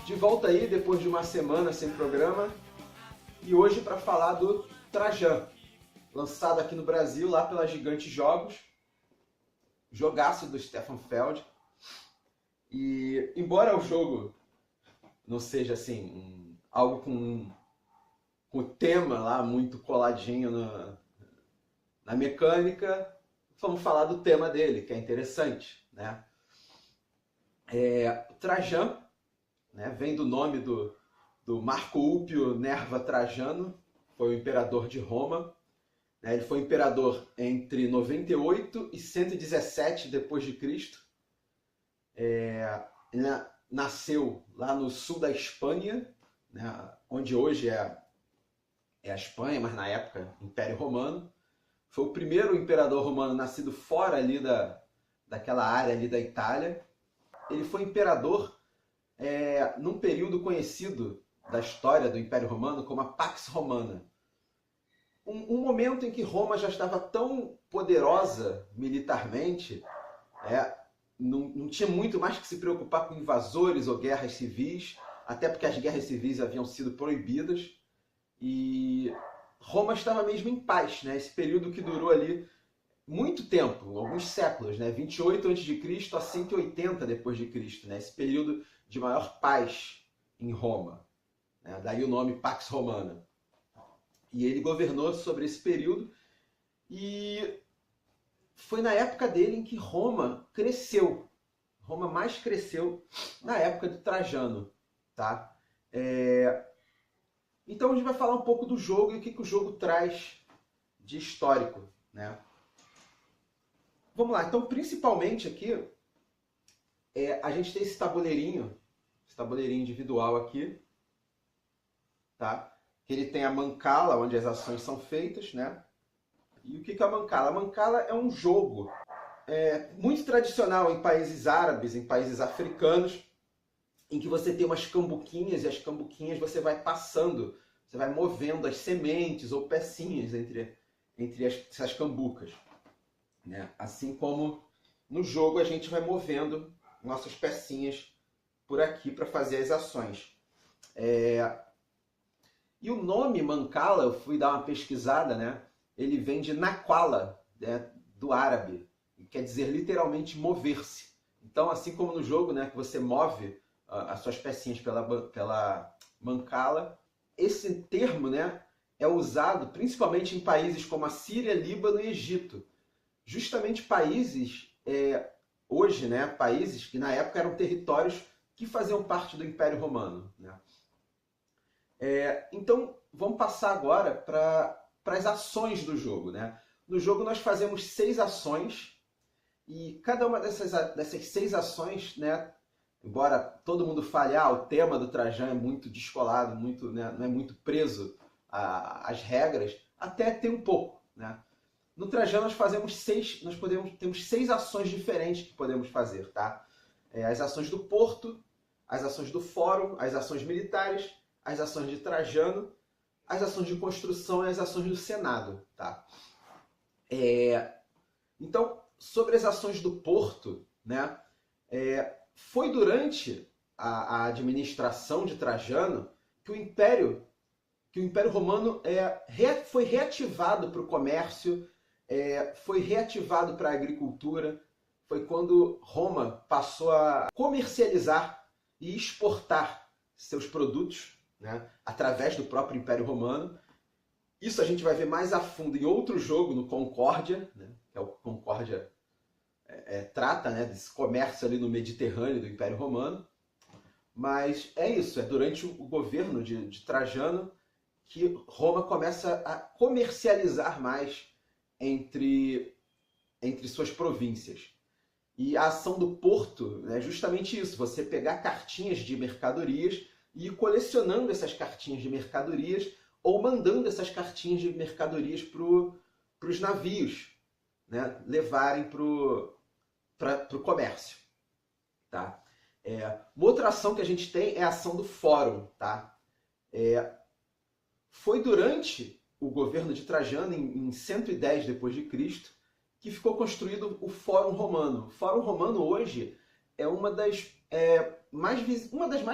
De volta aí, depois de uma semana sem programa, e hoje para falar do Trajan, lançado aqui no Brasil, lá pela Gigante Jogos, jogaço do Stefan Feld. E embora o jogo não seja assim, algo com o tema lá muito coladinho na mecânica, vamos falar do tema dele, que é interessante, né? Trajan, né, vem do nome do Marco Ulpio Nerva Trajano, foi o imperador de Roma. Ele foi imperador entre 98 e 117 d.C. Ele nasceu lá no sul da Espanha, né, onde hoje é a Espanha, mas na época Império Romano. Foi o primeiro imperador romano nascido fora ali daquela área ali da Itália. Ele foi imperador num período conhecido da história do Império Romano como a Pax Romana. Um momento em que Roma já estava tão poderosa militarmente, não tinha muito mais que se preocupar com invasores ou guerras civis, até porque as guerras civis haviam sido proibidas, e Roma estava mesmo em paz, né? Esse período que durou ali muito tempo, alguns séculos, né? 28 a.C. a 180 d.C., né? Esse período de maior paz em Roma, né? Daí o nome Pax Romana. E ele governou sobre esse período, e foi na época dele em que Roma cresceu. Roma mais cresceu na época de Trajano, tá? Então a gente vai falar um pouco do jogo e o que o jogo traz de histórico, né? Vamos lá, então principalmente aqui, a gente tem esse tabuleirinho individual aqui, tá? Ele tem a mancala, onde as ações são feitas, né? E o que é a mancala? A mancala é um jogo muito tradicional em países árabes, em países africanos, em que você tem umas cambuquinhas, e as cambuquinhas você vai passando, você vai movendo as sementes ou pecinhas entre essas cambucas, né? Assim como no jogo a gente vai movendo nossas pecinhas por aqui para fazer as ações. E o nome mancala, eu fui dar uma pesquisada, né? Ele vem de naqala, né? Do árabe, e quer dizer literalmente mover-se. Então, assim como no jogo, né, que você move as suas pecinhas pela mancala, esse termo, né, é usado principalmente em países como a Síria, Líbano e Egito. Justamente países, hoje, né, países que na época eram territórios que faziam parte do Império Romano, né? Então, vamos passar agora para as ações do jogo, né? No jogo nós fazemos 6 ações, e cada uma dessas 6 ações, né, embora todo mundo fale, o tema do Trajan é muito descolado, muito, né, não é muito preso às regras, até tem um pouco, né? No Trajan nós temos 6 ações diferentes que podemos fazer, tá? As ações do porto, as ações do fórum, as ações militares, as ações de Trajano, as ações de construção e as ações do Senado, tá? Então, sobre as ações do porto, né, foi durante a administração de Trajano que o Império Romano foi reativado para o comércio, foi reativado para a agricultura. Foi quando Roma passou a comercializar e exportar seus produtos, né, através do próprio Império Romano. Isso a gente vai ver mais a fundo em outro jogo, no Concórdia, né, que é o Concórdia trata, né, desse comércio ali no Mediterrâneo do Império Romano. Mas é isso, durante o governo de Trajano que Roma começa a comercializar mais entre suas províncias. E a ação do porto é justamente isso, você pegar cartinhas de mercadorias e ir colecionando essas cartinhas de mercadorias ou mandando essas cartinhas de mercadorias para os navios, né, levarem para o comércio. Tá? Uma outra ação que a gente tem é a ação do fórum. Tá? Foi durante o governo de Trajano, em 110 d.C., que ficou construído o Fórum Romano. O Fórum Romano hoje é uma das mais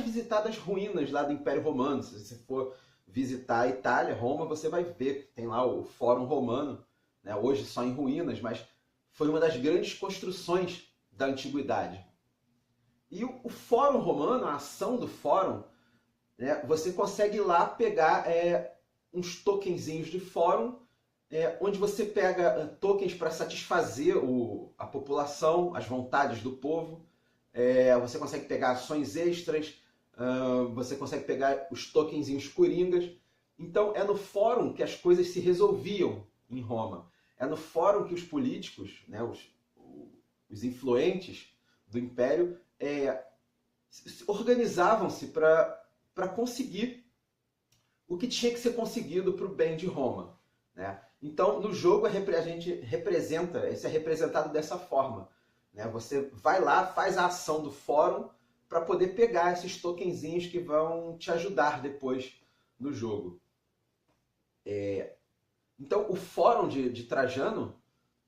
visitadas ruínas lá do Império Romano. Se você for visitar a Itália, Roma, você vai ver que tem lá o Fórum Romano, né? Hoje só em ruínas, mas foi uma das grandes construções da antiguidade. E o Fórum Romano, a ação do Fórum, né, você consegue ir lá pegar uns tokenzinhos de fórum, onde você pega tokens para satisfazer a população, as vontades do povo. Você consegue pegar ações extras, você consegue pegar os tokenzinhos coringas. Então é no fórum que as coisas se resolviam em Roma. É no fórum que os políticos, né, os influentes do Império, organizavam-se para conseguir o que tinha que ser conseguido para o bem de Roma, né? Então, no jogo, a gente representa, isso é representado dessa forma, né? Você vai lá, faz a ação do fórum para poder pegar esses tokenzinhos que vão te ajudar depois no jogo. Então, o Fórum de Trajano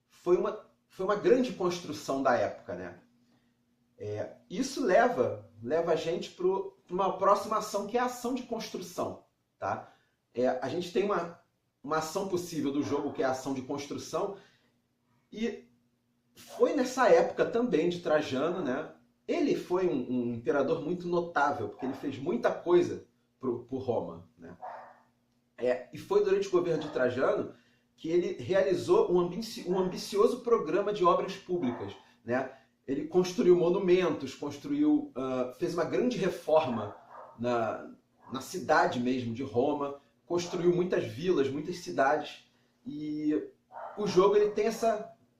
foi uma grande construção da época, né? Isso leva a gente para uma próxima ação, que é a ação de construção. Tá? A gente tem uma ação possível do jogo, que é a ação de construção, e foi nessa época também de Trajano, né? Ele foi um imperador muito notável, porque ele fez muita coisa por Roma, né? E foi durante o governo de Trajano que ele realizou um ambicioso programa de obras públicas, né? Ele construiu monumentos, fez uma grande reforma na cidade mesmo de Roma, construiu muitas vilas, muitas cidades, e o jogo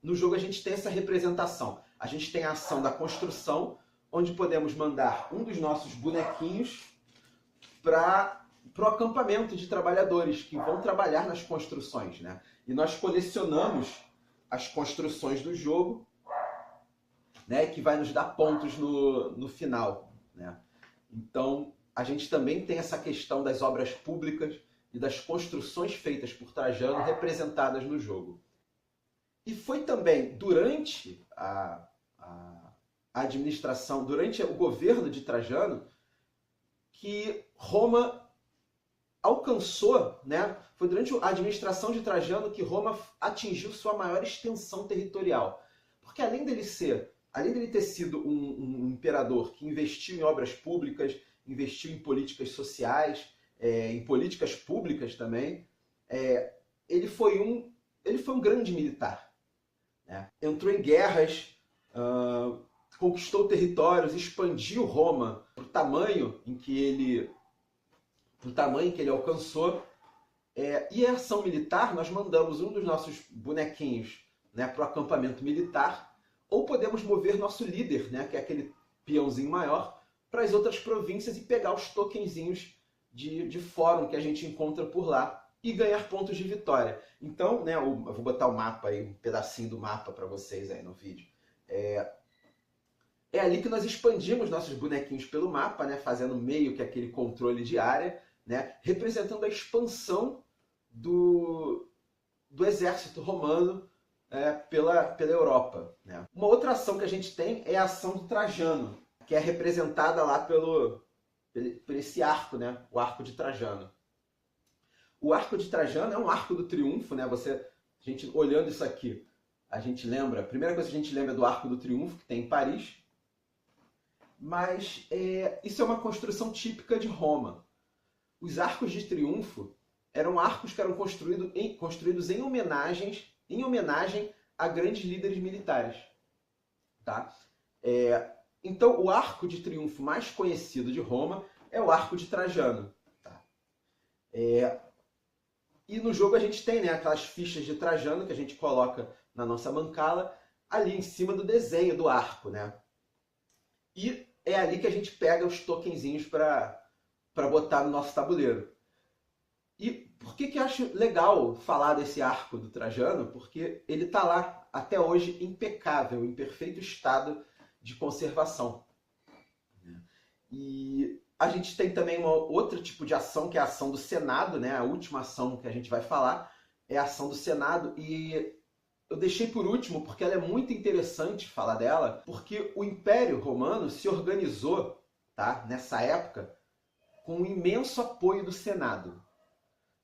no jogo a gente tem essa representação. A gente tem a ação da construção, onde podemos mandar um dos nossos bonequinhos para o acampamento de trabalhadores que vão trabalhar nas construções, né? E nós colecionamos as construções do jogo, né, que vai nos dar pontos no final, né? Então, a gente também tem essa questão das obras públicas e das construções feitas por Trajano representadas no jogo. E foi também durante a administração, durante o governo de Trajano, que Roma alcançou, né? Foi durante a administração de Trajano que Roma atingiu sua maior extensão territorial. Porque além dele ter sido um imperador que investiu em obras públicas, investiu em políticas sociais, em políticas públicas também, ele foi um grande militar, né? Entrou em guerras, conquistou territórios, expandiu Roma para o tamanho que ele alcançou. E a ação militar, nós mandamos um dos nossos bonequinhos, né, para o acampamento militar, ou podemos mover nosso líder, né, que é aquele peãozinho maior, para as outras províncias e pegar os tokenzinhos de fórum que a gente encontra por lá e ganhar pontos de vitória. Então, né, eu vou botar o mapa aí, um pedacinho do mapa para vocês aí no vídeo. É ali que nós expandimos nossos bonequinhos pelo mapa, né, fazendo meio que aquele controle de área, né, representando a expansão do exército romano pela Europa, né? Uma outra ação que a gente tem é a ação do Trajano, que é representada lá por esse arco, né? O arco de Trajano. O arco de Trajano é um arco do triunfo, né? A gente olhando isso aqui, a primeira coisa que a gente lembra é do Arco do Triunfo, que tem em Paris, mas isso é uma construção típica de Roma. Os arcos de triunfo eram arcos que eram construídos em homenagem a grandes líderes militares. Tá? Então, o arco de triunfo mais conhecido de Roma é o Arco de Trajano. Tá? E no jogo a gente tem, né, aquelas fichas de Trajano que a gente coloca na nossa mancala ali em cima do desenho do arco, né? E é ali que a gente pega os tokenzinhos para botar no nosso tabuleiro. E por que eu acho legal falar desse arco do Trajano? Porque ele está lá até hoje impecável, em perfeito estado de conservação. E a gente tem também outro tipo de ação, que é a ação do Senado, né? A última ação que a gente vai falar é a ação do Senado, e eu deixei por último porque ela é muito interessante falar dela, porque o Império Romano se organizou, tá, nessa época com um imenso apoio do Senado,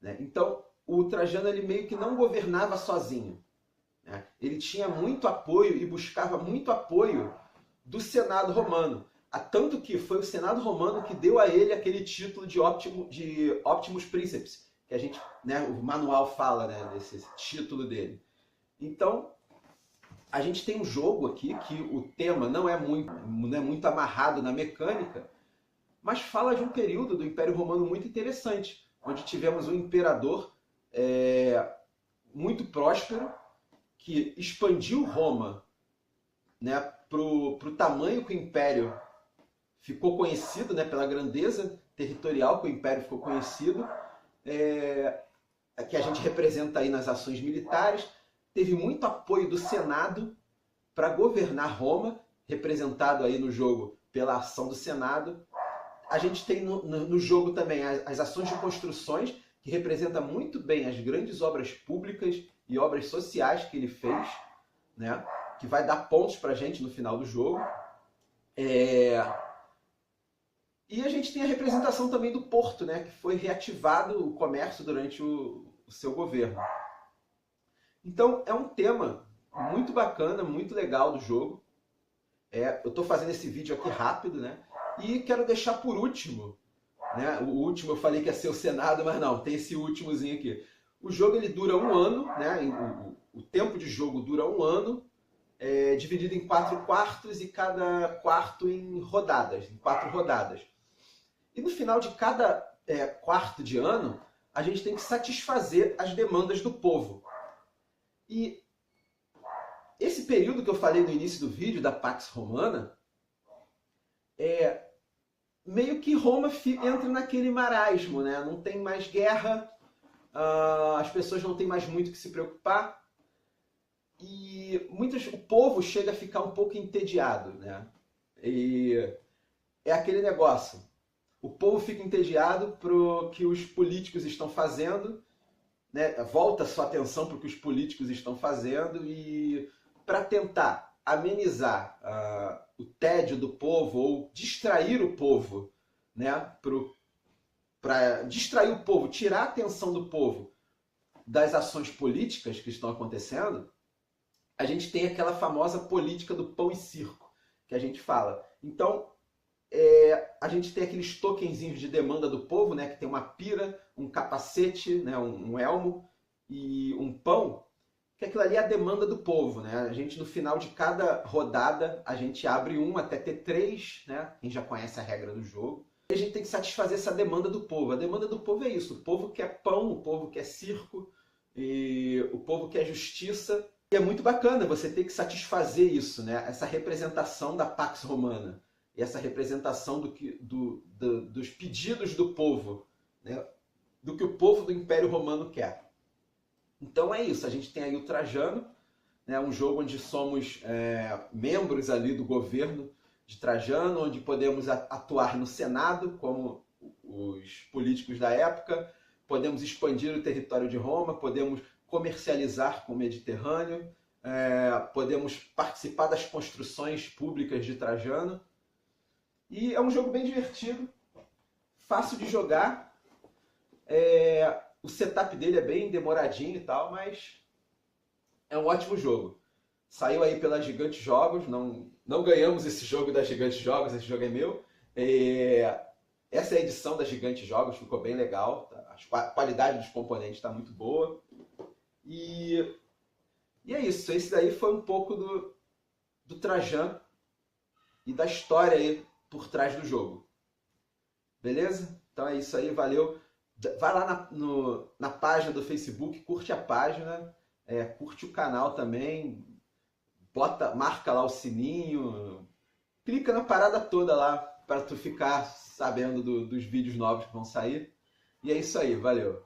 né? Então, o Trajano ele meio que não governava sozinho, né? Ele tinha muito apoio e buscava muito apoio do Senado romano. Tanto que foi o Senado romano que deu a ele aquele título de Optimus Princeps, que a gente, né, o manual fala, né, desse título dele. Então, a gente tem um jogo aqui que o tema não é muito amarrado na mecânica, mas fala de um período do Império Romano muito interessante, onde tivemos um imperador muito próspero, que expandiu Roma, né, para o tamanho que o Império ficou conhecido, né, pela grandeza territorial que o Império ficou conhecido, que a gente representa aí nas ações militares. Teve muito apoio do Senado para governar Roma, representado aí no jogo pela ação do Senado. A gente tem no jogo também as ações de construções, que representa muito bem as grandes obras públicas e obras sociais que ele fez, né? Que vai dar pontos para a gente no final do jogo. E a gente tem a representação também do porto, né? Que foi reativado o comércio durante o seu governo. Então é um tema muito bacana, muito legal do jogo. Eu estou fazendo esse vídeo aqui rápido, né? E quero deixar por último, né? O último eu falei que ia ser o Senado, mas não, tem esse últimozinho aqui. O jogo ele dura 1 ano, né? O tempo de jogo dura 1 ano, dividido em 4 quartos e cada quarto em 4 rodadas. E no final de cada quarto de ano, a gente tem que satisfazer as demandas do povo. E esse período que eu falei no início do vídeo, da Pax Romana, meio que Roma entra naquele marasmo, né? Não tem mais guerra, as pessoas não têm mais muito o que se preocupar, e o povo chega a ficar um pouco entediado, né? E é aquele negócio, o povo fica entediado pro que os políticos estão fazendo, né? Volta sua atenção para o que os políticos estão fazendo, e para tentar amenizar o tédio do povo, ou distrair o povo, né? Para distrair o povo, tirar a atenção do povo das ações políticas que estão acontecendo, a gente tem aquela famosa política do pão e circo, que a gente fala. Então, a gente tem aqueles tokenzinhos de demanda do povo, né? Que tem uma pira, um capacete, né? um elmo e um pão, que aquilo ali é a demanda do povo, né? A gente, no final de cada rodada, a gente abre até ter 3, né? Quem já conhece a regra do jogo. E a gente tem que satisfazer essa demanda do povo. A demanda do povo é isso. O povo quer pão, o povo quer circo, e o povo quer justiça. E é muito bacana você ter que satisfazer isso, né? Essa representação da Pax Romana. E essa representação dos pedidos do povo, né? Do que o povo do Império Romano quer. Então é isso, a gente tem aí o Trajano, né? Um jogo onde somos membros ali do governo de Trajano, onde podemos atuar no Senado, como os políticos da época, podemos expandir o território de Roma, podemos comercializar com o Mediterrâneo, podemos participar das construções públicas de Trajano. E é um jogo bem divertido, fácil de jogar, o setup dele é bem demoradinho e tal, mas é um ótimo jogo. Saiu aí pela Gigante Jogos, não ganhamos esse jogo da Gigante Jogos, esse jogo é meu. Essa é a edição da Gigante Jogos, ficou bem legal, tá? A qualidade dos componentes está muito boa. E é isso, esse daí foi um pouco do Trajano e da história aí por trás do jogo. Beleza? Então é isso aí, valeu. Vai lá na página do Facebook, curte a página, curte o canal também, marca lá o sininho, clica na parada toda lá para tu ficar sabendo dos vídeos novos que vão sair. E é isso aí, valeu!